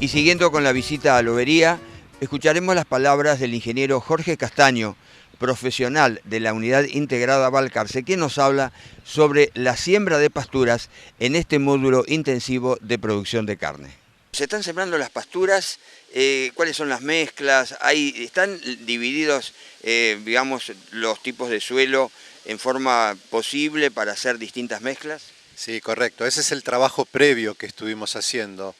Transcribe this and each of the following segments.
Y siguiendo con la visita a Lobería, escucharemos las palabras del ingeniero Jorge Castaño, profesional de la Unidad Integrada Balcarce, quien nos habla sobre la siembra de pasturas en este módulo intensivo de producción de carne. Se están sembrando las pasturas, ¿cuáles son las mezclas? ¿Están divididos, digamos, los tipos de suelo en forma posible para hacer distintas mezclas? Sí, correcto. Ese es el trabajo previo que estuvimos haciendo.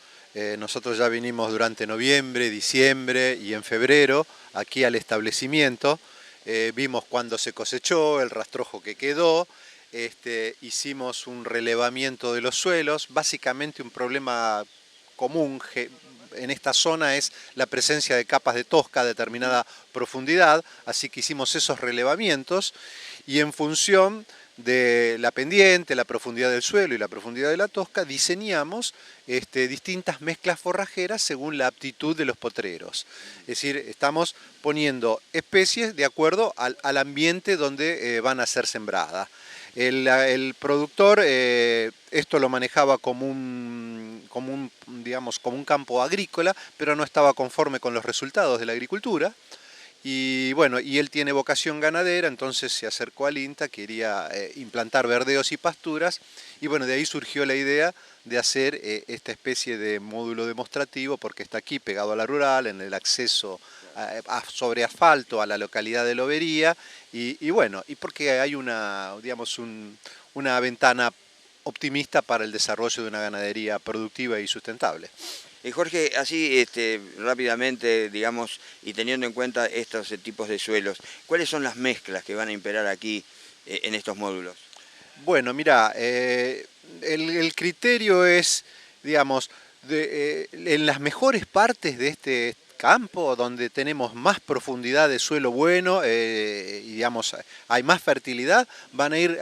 Nosotros ya vinimos durante noviembre, diciembre y en febrero aquí al establecimiento. Vimos cuándo se cosechó, el rastrojo que quedó. Hicimos un relevamiento de los suelos. Básicamente un problema común en esta zona es la presencia de capas de tosca a determinada profundidad. Así que hicimos esos relevamientos y en función de la pendiente, la profundidad del suelo y la profundidad de la tosca, diseñamos distintas mezclas forrajeras según la aptitud de los potreros. Es decir, estamos poniendo especies de acuerdo al ambiente donde van a ser sembradas. El productor esto lo manejaba como un campo agrícola, pero no estaba conforme con los resultados de la agricultura. Y bueno, y él tiene vocación ganadera, entonces se acercó al INTA, quería implantar verdeos y pasturas, y bueno, de ahí surgió la idea de hacer esta especie de módulo demostrativo, porque está aquí pegado a la rural, en el acceso sobre asfalto a la localidad de Lobería, y bueno, y porque hay una ventana optimista para el desarrollo de una ganadería productiva y sustentable. Jorge, así rápidamente, digamos, y teniendo en cuenta estos tipos de suelos, ¿cuáles son las mezclas que van a imperar aquí en estos módulos? Bueno, mira, el criterio es, digamos, en las mejores partes de este campo, donde tenemos más profundidad de suelo bueno y digamos hay más fertilidad, van a ir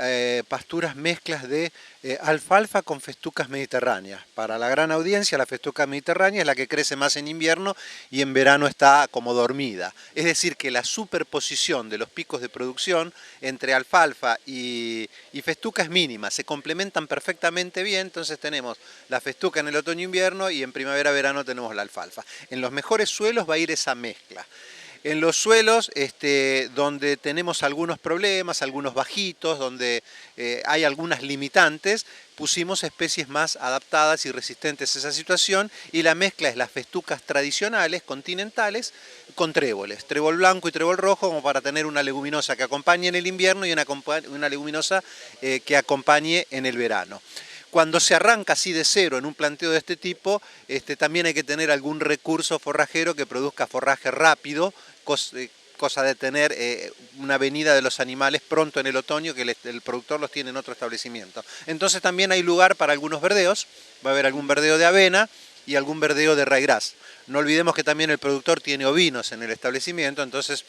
pasturas mezclas de alfalfa con festucas mediterráneas. Para la gran audiencia, la festuca mediterránea es la que crece más en invierno y en verano está como dormida. Es decir, que la superposición de los picos de producción entre alfalfa y festuca es mínima, se complementan perfectamente bien, entonces tenemos la festuca en el otoño-invierno y en primavera-verano tenemos la alfalfa. En los mejores suelos va a ir esa mezcla. En los suelos donde tenemos algunos problemas, algunos bajitos, donde hay algunas limitantes, pusimos especies más adaptadas y resistentes a esa situación y la mezcla es las festucas tradicionales, continentales, con tréboles, trébol blanco y trébol rojo, como para tener una leguminosa que acompañe en el invierno y una leguminosa que acompañe en el verano. Cuando se arranca así de cero en un planteo de este tipo, también hay que tener algún recurso forrajero que produzca forraje rápido, cosa de tener una venida de los animales pronto en el otoño, que el productor los tiene en otro establecimiento. Entonces también hay lugar para algunos verdeos, va a haber algún verdeo de avena y algún verdeo de ryegrass. No olvidemos que también el productor tiene ovinos en el establecimiento, entonces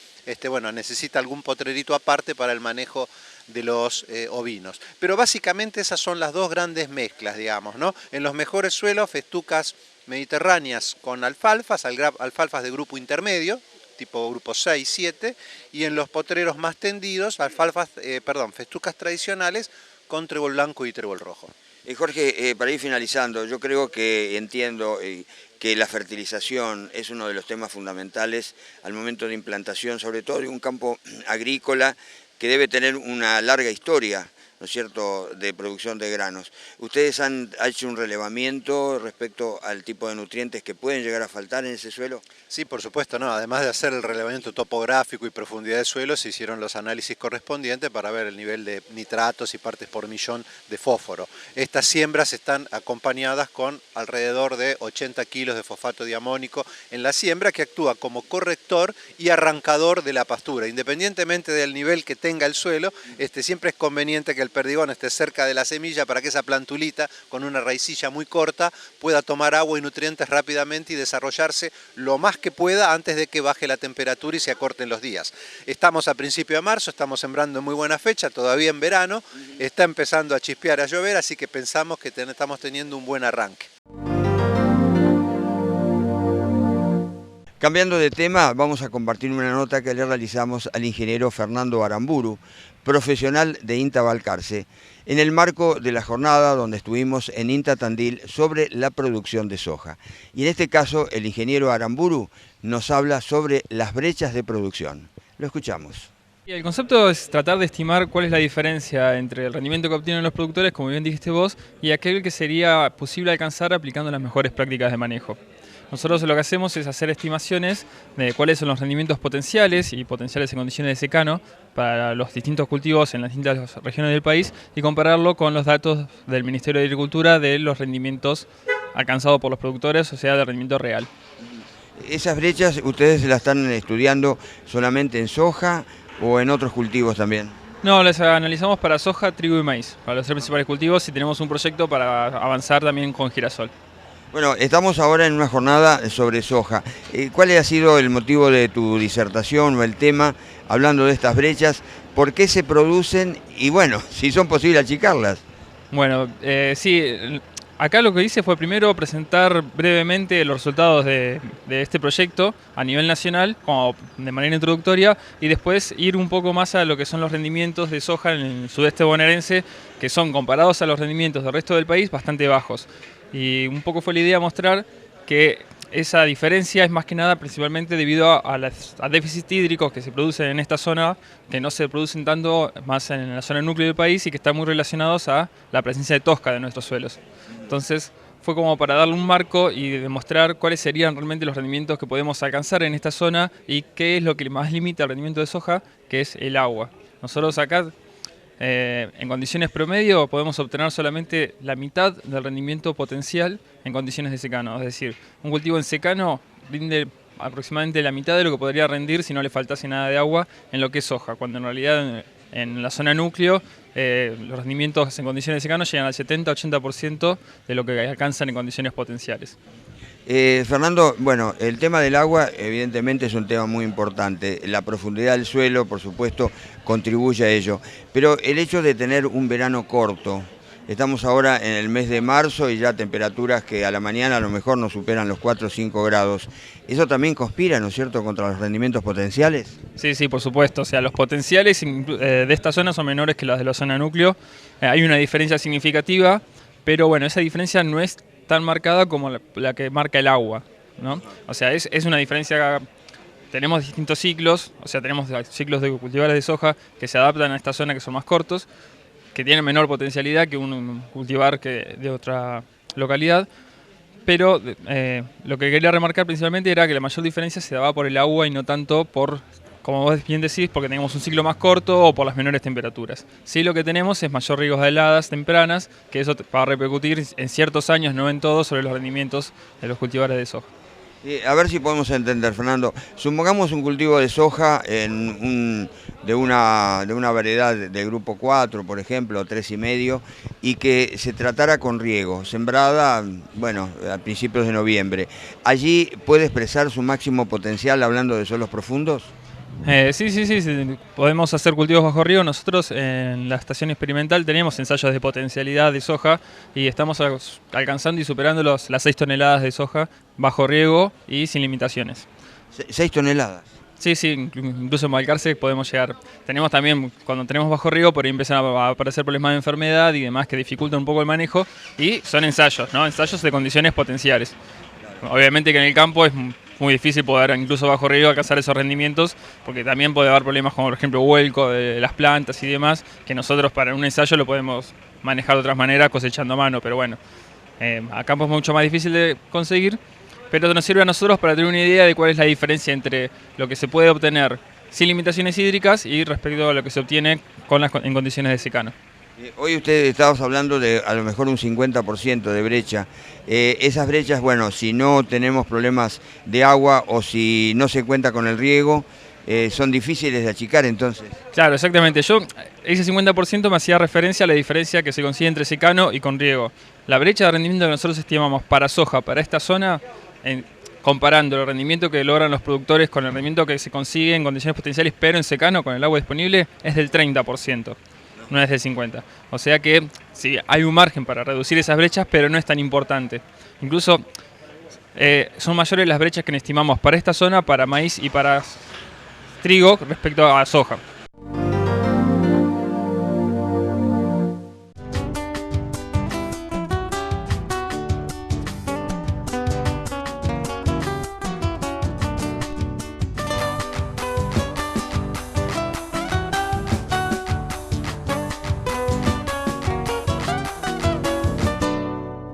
bueno, necesita algún potrerito aparte para el manejo de los ovinos. Pero básicamente esas son las dos grandes mezclas, digamos, ¿no? En los mejores suelos, festucas mediterráneas con alfalfas, alfalfas de grupo intermedio, tipo grupo 6, 7, y en los potreros más tendidos, festucas tradicionales con trébol blanco y trébol rojo. Jorge, para ir finalizando, yo creo que entiendo que la fertilización es uno de los temas fundamentales al momento de implantación, sobre todo de un campo agrícola que debe tener una larga historia, ¿no es cierto?, de producción de granos. ¿Ustedes han hecho un relevamiento respecto al tipo de nutrientes que pueden llegar a faltar en ese suelo? Sí, por supuesto, no. Además de hacer el relevamiento topográfico y profundidad de suelo, se hicieron los análisis correspondientes para ver el nivel de nitratos y partes por millón de fósforo. Estas siembras están acompañadas con alrededor de 80 kilos de fosfato diamónico en la siembra, que actúa como corrector y arrancador de la pastura. Independientemente del nivel que tenga el suelo, siempre es conveniente que el perdigón esté cerca de la semilla para que esa plantulita, con una raicilla muy corta, pueda tomar agua y nutrientes rápidamente y desarrollarse lo más que pueda antes de que baje la temperatura y se acorten los días. Estamos a principio de marzo, estamos sembrando en muy buena fecha, todavía en verano, está empezando a chispear, a llover, así que pensamos que estamos teniendo un buen arranque. Cambiando de tema, vamos a compartir una nota que le realizamos al ingeniero Fernando Aramburu, profesional de INTA Balcarce, en el marco de la jornada donde estuvimos en INTA Tandil sobre la producción de soja. Y en este caso el ingeniero Aramburu nos habla sobre las brechas de producción. Lo escuchamos. El concepto es tratar de estimar cuál es la diferencia entre el rendimiento que obtienen los productores, como bien dijiste vos, y aquel que sería posible alcanzar aplicando las mejores prácticas de manejo. Nosotros lo que hacemos es hacer estimaciones de cuáles son los rendimientos potenciales y potenciales en condiciones de secano para los distintos cultivos en las distintas regiones del país y compararlo con los datos del Ministerio de Agricultura de los rendimientos alcanzados por los productores, o sea, de rendimiento real. ¿Esas brechas ustedes las están estudiando solamente en soja o en otros cultivos también? No, las analizamos para soja, trigo y maíz, para los tres principales cultivos, y tenemos un proyecto para avanzar también con girasol. Bueno, estamos ahora en una jornada sobre soja. ¿Cuál ha sido el motivo de tu disertación o el tema, hablando de estas brechas? ¿Por qué se producen? Y bueno, si son posibles achicarlas. Bueno, sí, acá lo que hice fue primero presentar brevemente los resultados de este proyecto a nivel nacional, como de manera introductoria, y después ir un poco más a lo que son los rendimientos de soja en el sudeste bonaerense, que son, comparados a los rendimientos del resto del país, bastante bajos. Y un poco fue la idea mostrar que esa diferencia es más que nada principalmente debido a déficits hídricos que se producen en esta zona, que no se producen tanto más en la zona núcleo del país y que están muy relacionados a la presencia de tosca de nuestros suelos. Entonces fue como para darle un marco y demostrar cuáles serían realmente los rendimientos que podemos alcanzar en esta zona y qué es lo que más limita el rendimiento de soja, que es el agua. Nosotros acá, en condiciones promedio, podemos obtener solamente la mitad del rendimiento potencial en condiciones de secano. Es decir, un cultivo en secano rinde aproximadamente la mitad de lo que podría rendir si no le faltase nada de agua en lo que es soja, cuando en realidad en la zona núcleo los rendimientos en condiciones de secano llegan al 70-80% de lo que alcanzan en condiciones potenciales. Fernando, bueno, el tema del agua evidentemente es un tema muy importante. La profundidad del suelo, por supuesto, contribuye a ello. Pero el hecho de tener un verano corto, estamos ahora en el mes de marzo y ya temperaturas que a la mañana a lo mejor no superan los 4 o 5 grados, ¿eso también conspira, ¿no es cierto?, contra los rendimientos potenciales? Sí, sí, por supuesto. O sea, los potenciales de esta zona son menores que los de la zona núcleo. Hay una diferencia significativa, pero bueno, esa diferencia no es tan marcada como la que marca el agua, ¿no? O sea, es una diferencia. Tenemos distintos ciclos, o sea, tenemos ciclos de cultivares de soja que se adaptan a esta zona, que son más cortos, que tienen menor potencialidad que un cultivar de otra localidad. Pero lo que quería remarcar principalmente era que la mayor diferencia se daba por el agua y no tanto por, como vos bien decís, porque tenemos un ciclo más corto o por las menores temperaturas. Sí, lo que tenemos es mayor riesgo de heladas tempranas, que eso va a repercutir en ciertos años, no en todos, sobre los rendimientos de los cultivares de soja. A ver si podemos entender, Fernando. Supongamos un cultivo de soja de una variedad de grupo 4, por ejemplo, 3,5, y que se tratara con riego, sembrada, bueno, a principios de noviembre. ¿Allí puede expresar su máximo potencial hablando de suelos profundos? Sí, podemos hacer cultivos bajo riego. Nosotros en la estación experimental tenemos ensayos de potencialidad de soja y estamos alcanzando y superando las 6 toneladas de soja bajo riego y sin limitaciones. 6 toneladas. Sí, incluso en Balcarce podemos llegar. Tenemos también, cuando tenemos bajo riego, por ahí empiezan a aparecer problemas de enfermedad y demás que dificultan un poco el manejo, y son ensayos, ¿no? Ensayos de condiciones potenciales. Obviamente que en el campo es muy difícil poder, incluso bajo riego, alcanzar esos rendimientos, porque también puede haber problemas como, por ejemplo, vuelco de las plantas y demás, que nosotros para un ensayo lo podemos manejar de otras maneras, cosechando a mano, pero bueno, a campo es mucho más difícil de conseguir, pero nos sirve a nosotros para tener una idea de cuál es la diferencia entre lo que se puede obtener sin limitaciones hídricas y respecto a lo que se obtiene en condiciones de secano. Hoy ustedes estábamos hablando de a lo mejor un 50% de brecha. Esas brechas, bueno, si no tenemos problemas de agua o si no se cuenta con el riego, son difíciles de achicar entonces. Claro, exactamente. Ese 50% me hacía referencia a la diferencia que se consigue entre secano y con riego. La brecha de rendimiento que nosotros estimamos para soja, para esta zona, comparando el rendimiento que logran los productores con el rendimiento que se consigue en condiciones potenciales, pero en secano, con el agua disponible, es del 30%. No es del 50%. O sea que sí, hay un margen para reducir esas brechas, pero no es tan importante. Incluso son mayores las brechas que estimamos para esta zona, para maíz y para trigo respecto a soja.